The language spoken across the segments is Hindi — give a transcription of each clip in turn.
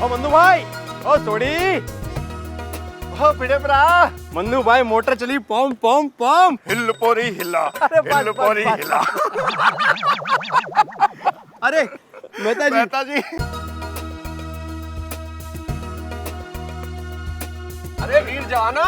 ओ मन्नू भाई, ओ सोडी, ओ पिड़े परा, मन्नू भाई मोटर चली पॉम पॉम पॉम, हिल पोरी हिला, हिल पोरी हिला। अरे मेहता जी, अरे वीर जाना।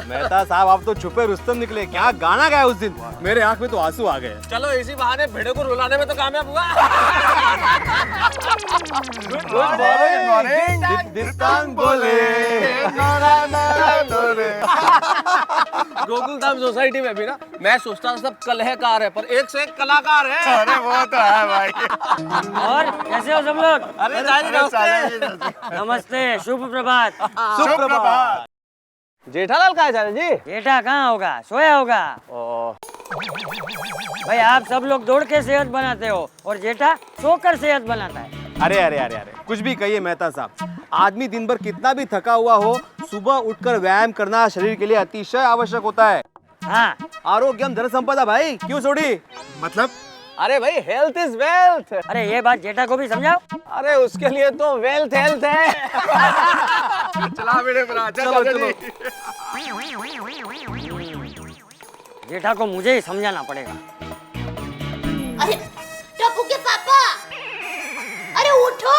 मेहता साहब आप तो छुपे रुस्तम निकले। क्या गाना गाया उस दिन, मेरे आंख में तो आंसू आ गए। चलो इसी बहाने भेड़े को रुलाने में तो कामयाब हुआ। गुड मॉर्निंग, हिंदुस्तान बोले। गोकुलधाम सोसाइटी में भी ना मैं सोचता सब कलहकार है, पर एक से एक कलाकार है। अरे वो तो है भाई। और कैसे हो सब लोग? अरे नमस्ते। नमस्ते, शुभ प्रभात। शुभ प्रभात। जेठालाल कहाँ जा रहे जी? बेटा कहाँ होगा, सोया होगा। भाई आप सब लोग दौड़ के सेहत बनाते हो और जेठा सोकर सेहत बनाता है। अरे अरे अरे अरे कुछ भी कहिए मेहता साहब, आदमी दिन भर कितना भी थका हुआ हो, सुबह उठकर व्यायाम करना शरीर के लिए अतिशय आवश्यक होता है। हाँ, आरोग्यम धन संपदा भाई, क्यों सोडी? मतलब अरे भाई हेल्थ इज वेल्थ। अरे ये बात जेठा को भी समझाओ। अरे उसके लिए तो वेल्थ हेल्थ है। चला मेरे बरा, चलो चलो। जेठा को मुझे ही समझाना पड़ेगा। अरे टप्पू के पापा, अरे उठो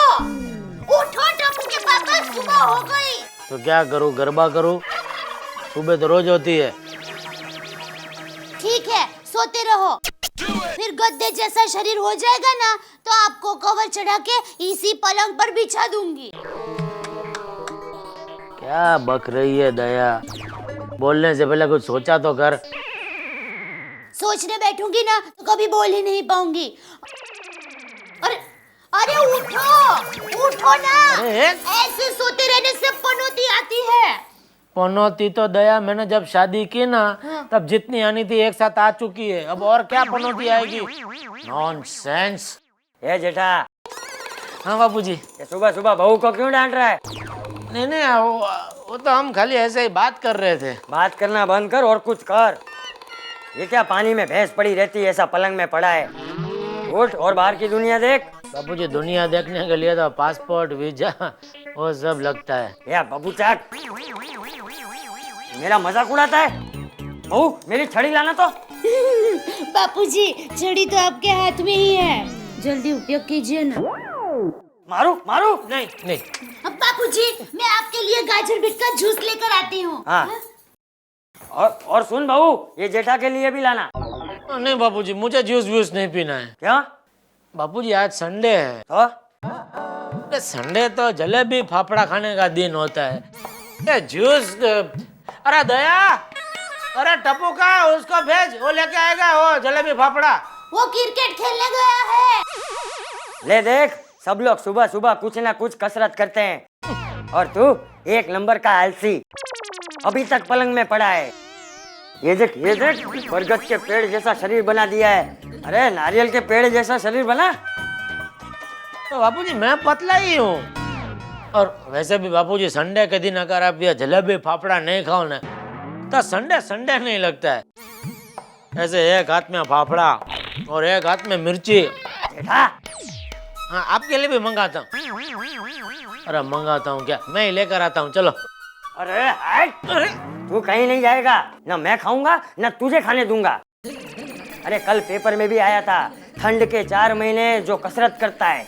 उठो टप्पू के पापा, सुबह हो गई। तो क्या करूं, गरबा करूं? सुबह तो रोज होती है। ठीक है सोते रहो, फिर गद्दे जैसा शरीर हो जाएगा ना तो आपको कवर चढ़ा के इसी पलंग पर बिछा दूंगी। क्या बक रही है दया, बोलने से पहले कुछ सोचा तो कर। सोचने बैठूंगी ना तो कभी बोल ही नहीं पाऊंगी। अरे अरे उठो उठो ना, ऐसे सोते रहने से पनौती आती है। पनौती तो दया मैंने जब शादी की ना तब जितनी आनी थी एक साथ आ चुकी है, अब और क्या पनौती आएगी? नॉनसेंस। ये जेठा, हाँ बापूजी। ये सुबह सुबह बहू को क्यों डांट रहा है? नहीं नहीं वो तो हम खाली ऐसे ही बात कर रहे थे। बात करना बंद कर और कुछ कर। ये क्या पानी में भैंस पड़ी रहती है, ऐसा पलंग में पड़ा है? उठ और बाहर की दुनिया देख। बापूजी दुनिया देखने के लिए तो पासपोर्ट वीजा वो सब लगता है। या बाबू चाक, मेरा मजाक उड़ाता है? बहू मेरी छड़ी लाना तो। बापूजी छड़ी तो आपके हाथ में ही है, जल्दी उपयोग कीजिए ना। मारू मारू? नहीं नहीं। अब बापूजी मैं आपके लिए गाजर बीट का जूस लेकर आती हूँ। हाँ। और सुन बहू, ये जेठा के लिए भी लाना। नहीं बापूजी मुझे जूस वूस नहीं पीना है। क्या बापूजी आज संडे है। तो संडे तो जलेबी फाफड़ा खाने का दिन होता है। ये जूस, अरे दया, अरे टप्पू का उसको भेज, वो लेके आएगा वो जलेबी फाफड़ा। वो क्रिकेट खेलने गया है। ले देख, सब लोग सुबह सुबह कुछ ना कुछ कसरत करते हैं और तू एक नंबर का आलसी अभी तक पलंग में पड़ा है। ये देख बरगद के पेड़ जैसा शरीर बना दिया है। अरे नारियल के पेड़ जैसा शरीर बना। तो बापूजी मैं पतला ही हूँ। और वैसे भी बापूजी संडे के दिन अगर आप ये जलेबी फाफड़ा नहीं खाओ ना तो संडे संडे नहीं लगता है। ऐसे एक हाथ में फाफड़ा और एक हाथ में मिर्ची। जेठा, हाँ आपके लिए भी मंगाता हूँ। अरे मंगाता हूँ क्या, मैं ही लेकर आता हूँ, चलो। अरे हट, अरे तू कहीं नहीं जाएगा, ना मैं खाऊंगा ना तुझे खाने दूंगा। अरे कल पेपर में भी आया था, ठंड के 4 महीने जो कसरत करता है,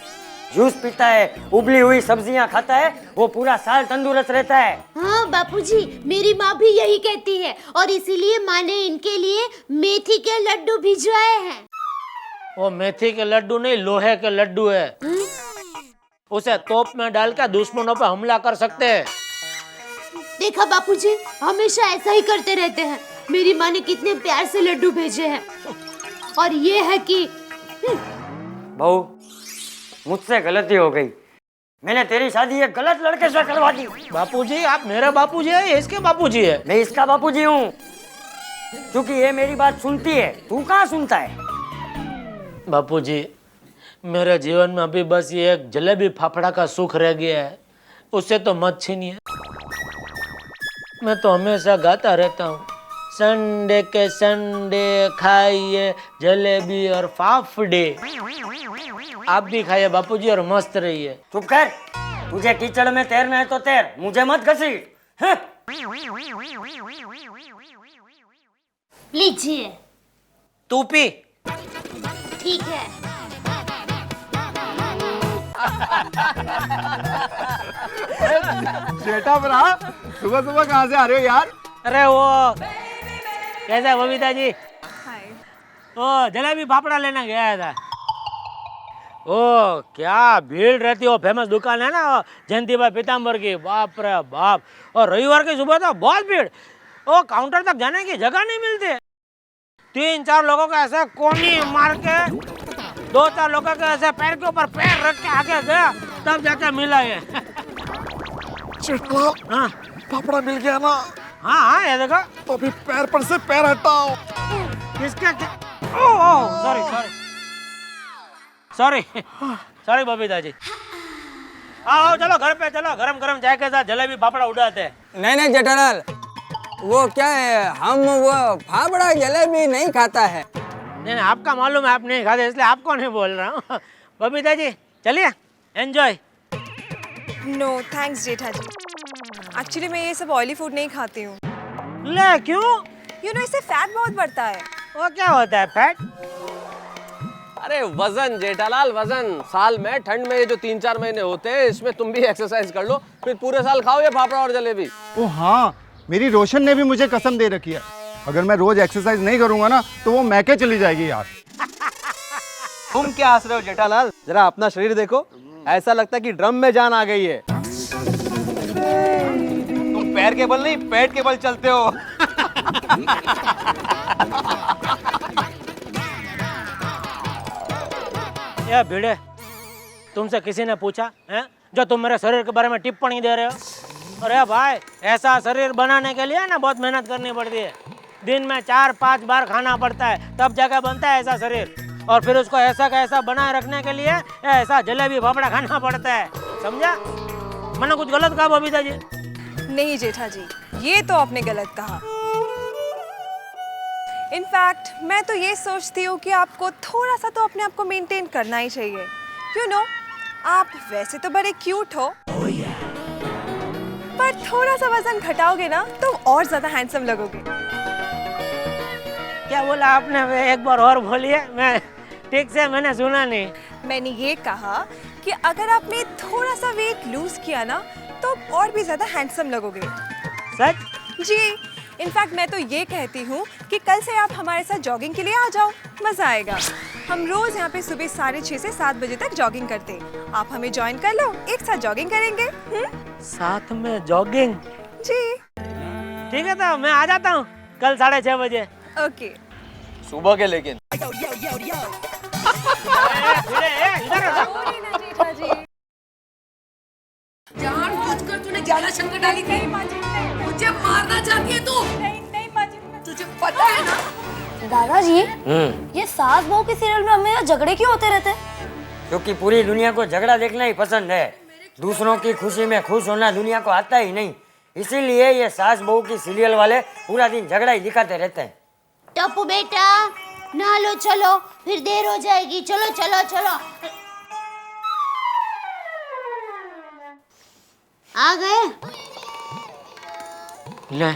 जूस पीता है, उबली हुई सब्जियां खाता है, वो पूरा साल तंदुरुस्त रहता है। हाँ बापूजी मेरी माँ भी यही कहती है और इसीलिए माँ ने इनके लिए मेथी के लड्डू भिजवाए हैं। वो मेथी के लड्डू नहीं, लोहे के लड्डू है। उसे तोप में डालकर दुश्मनों पर हमला कर सकते हैं। देखा बापूजी हमेशा ऐसा ही करते रहते हैं। मेरी माँ ने कितने प्यार से लड्डू भेजे हैं और ये है कि बहू मुझसे गलती हो गई, मैंने तेरी शादी एक गलत लड़के से करवा दी। बापूजी आप मेरे बापूजी है या इसके बापूजी है? मैं इसका बापूजी हूँ, क्योंकि ये मेरी बात सुनती है, तू कहाँ सुनता है? बापूजी मेरे जीवन में अभी बस ये एक जलेबी फाफड़ा का सुख रह गया है, उससे तो मत छीनिए। मैं तो हमेशा गाता रहता हूँ, संडे के संडे खाइए जलेबी और फाफड़े। आप भी खाइए बापूजी और मस्त रहिए। चुप कर, तुझे कीचड़ में तैरना है तो तैर, मुझे मत घसीट। हैं? लीजिए। तू पी। ठीक है। जेठा भरा, सुबह सुबह कहाँ से आ रहे हो यार? अरे वो कैसा है बबीता जी? ओ जलेबी फाफड़ा लेना गया था। ओ क्या भीड़ रहती है, वो फेमस दुकान है ना वो जयंती भाई पीताम्बर की, बाप रे बाप। और रविवार की सुबह तो बहुत भीड़, वो काउंटर तक जाने की जगह नहीं मिलती। 3-4 लोगों का ऐसे कोनी मार के, 2-4 लोगों के ऐसे पैर के ऊपर पैर रख के आगे गया, तब जाके मिला ये। जेठालाल, हाँ पापड़ा मिल गया ना? हाँ हाँ, ये देखो। तो अभी पैर पर से पैर हटाओ। किसका क्या? Oh sorry sorry sorry sorry Babita ji. आओ चलो घर पे चलो, गरम गरम चाय के साथ जलेबी फाफड़ा उड़ाते हैं। नहीं नहीं जेठालाल, वो क्या है, हम वो फाफड़ा जलेबी नहीं खाता है। नहीं नहीं, आपका मालूम है आप नहीं खाते, इसलिए आपको नहीं बोल रहा हूँ। बबीता जी चलिए, एंजॉय। नो थैंक्स जेठा जी, एक्चुअली मैं ये सब ऑयली फूड नहीं खाती हूँ। ले क्यों? यू नो इससे फैट बहुत बढ़ता है। वो क्या होता है फैट? अरे वजन जेठालाल, वजन। साल में ठंड में ये जो 3-4 महीने होते हैं, इसमें तुम भी एक्सरसाइज कर लो, फिर पूरे साल खाओ ये फाफड़ा और जलेबी। ओ हाँ, मेरी रोशन ने भी मुझे कसम दे रखी है, अगर मैं रोज एक्सरसाइज नहीं करूंगा ना तो वो मैके चली जाएगी यार। तुम क्या हंस रहे हो जेठालाल? जरा अपना शरीर देखो, ऐसा लगता है कि ड्रम में जान आ गई है। तुम पैर के बल नहीं, पेट के बल चलते हो। ये भिड़े, तुमसे किसी ने पूछा है जो तुम मेरे शरीर के बारे में टिप्पणी दे रहे हो? अरे भाई, ऐसा शरीर बनाने के लिए ना बहुत मेहनत करनी पड़ती है। दिन में 4-5 बार खाना पड़ता है, तब जाकर बनता है ऐसा शरीर। और फिर उसको ऐसा का ऐसा बनाए रखने के लिए ऐसा जलेबी फाफड़ा खाना पड़ता है, समझा? मैंने कुछ गलत कहा बबीता जी? नहीं जेठा जी, ये तो आपने गलत कहा। इनफैक्ट मैं तो ये सोचती हूँ कि आपको थोड़ा सा तो अपने आप को मेंटेन करना ही चाहिए। यू नो, आप वैसे तो बड़े क्यूट हो, पर थोड़ा सा वजन घटाओगे ना तो और ज्यादा हैंडसम लगोगे। क्या बोला आपने? एक बार और बोलिए, मैं ठीक से मैंने सुना नहीं। मैंने ये कहा कि अगर आपने थोड़ा सा वेट लूज किया ना तो और भी ज्यादा हैंडसम लगोगे। सच? जी, इनफैक्ट मैं तो ये कहती हूँ कि कल से आप हमारे साथ जॉगिंग के लिए आ जाओ, मजा आएगा। हम रोज यहाँ पे सुबह 6:30 से 7 बजे तक जॉगिंग करते हैं। आप हमें ज्वाइन कर लो, एक साथ जॉगिंग करेंगे। साथ में जॉगिंग? जी ठीक है, तो मैं आ जाता हूँ कल 6:30 बजे। ओके। सुबह के लेकिन। जानबूझकर तूने ज्यादा शंकर डाली थी। मुझे मारना चाहती है तू? नहीं, तुझे पता है ना? दादाजी, ये सास बहू के सीरियल में हमें झगड़े क्यों होते रहते हैं? क्योंकि पूरी दुनिया को झगड़ा देखना ही पसंद है। दूसरों की खुशी में खुश होना दुनिया को आता ही नहीं, इसीलिए ये सास बहू की सीरियल वाले पूरा दिन झगड़ा ही दिखाते रहते हैं। टप्पू बेटा, नहा लो, चलो, फिर देर हो जाएगी। चलो चलो चलो। आ गए? ले,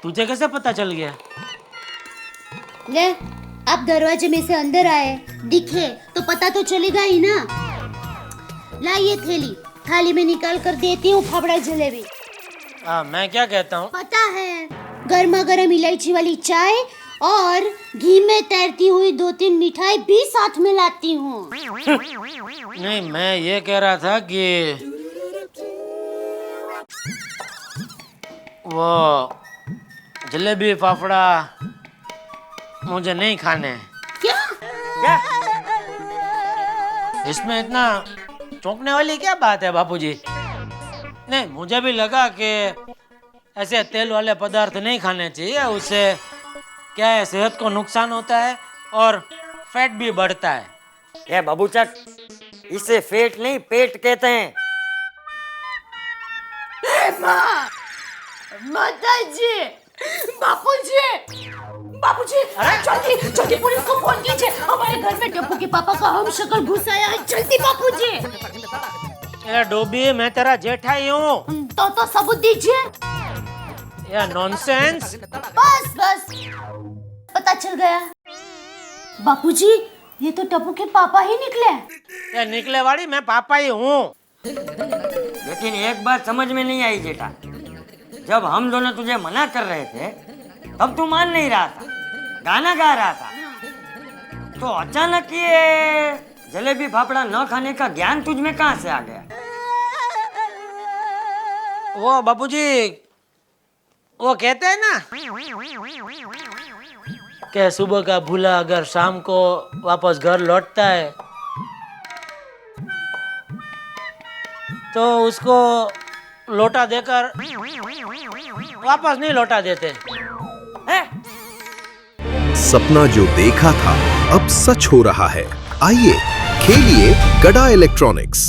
तुझे कैसे पता चल गया? ले, आप दरवाजे में से अंदर आए, दिखे तो पता तो चलेगा ही ना। लाइए थैली, थाली में निकाल कर देती हूँ फाफड़ा जलेबी। मैं क्या कहता हूँ? पता है, गर्मा गर्म इलायची वाली चाय और घी में तैरती हुई 2-3 मिठाई भी साथ में लाती हूँ। नहीं, मैं ये कह रहा था कि वो जलेबी फाफड़ा मुझे नहीं खाने हैं। क्या? इसमें इतना चौंकने वाली क्या बात है बापूजी? नहीं, मुझे भी लगा कि ऐसे तेल वाले पदार्थ नहीं खाने चाहिए, उससे क्या है, सेहत को नुकसान होता है और फैट भी बढ़ता है। ये बाबूचक, इसे फेट नहीं पेट कहते हैं। माताजी, बापूजी, बापूजी, जल्दी जल्दी पुलिस को फोन कीजिए। हमारे घर में टप्पू के पापा का हम शक्ल घुस आया है। जल्दी बापूजी। ए डोबी, मैं तेरा जेठा ही हूँ। तो सबूत दीजिए। ये नॉनसेंस। बस बस, पता चल गया। बापूजी, ये तो टप्पू के पापा ही निकले। ये निकले वाली मैं पापा ही हूँ। लेकिन एक बात समझ में नहीं आई जेठा, जब हम दोनों तुझे मना कर रहे थे तब तू मान नहीं रहा था, गाना गा रहा था, तो अचानक ये जलेबी फाफड़ा न खाने का ज्ञान तुझ में कहाँ से आ गया? वो बापूजी, वो कहते हैं ना कि सुबह का भूला अगर शाम को वापस घर लौटता है तो उसको लौटा देकर वापस नहीं लौटा देते। सपना जो देखा था अब सच हो रहा है। आइए खेलिए गड़ा इलेक्ट्रॉनिक्स।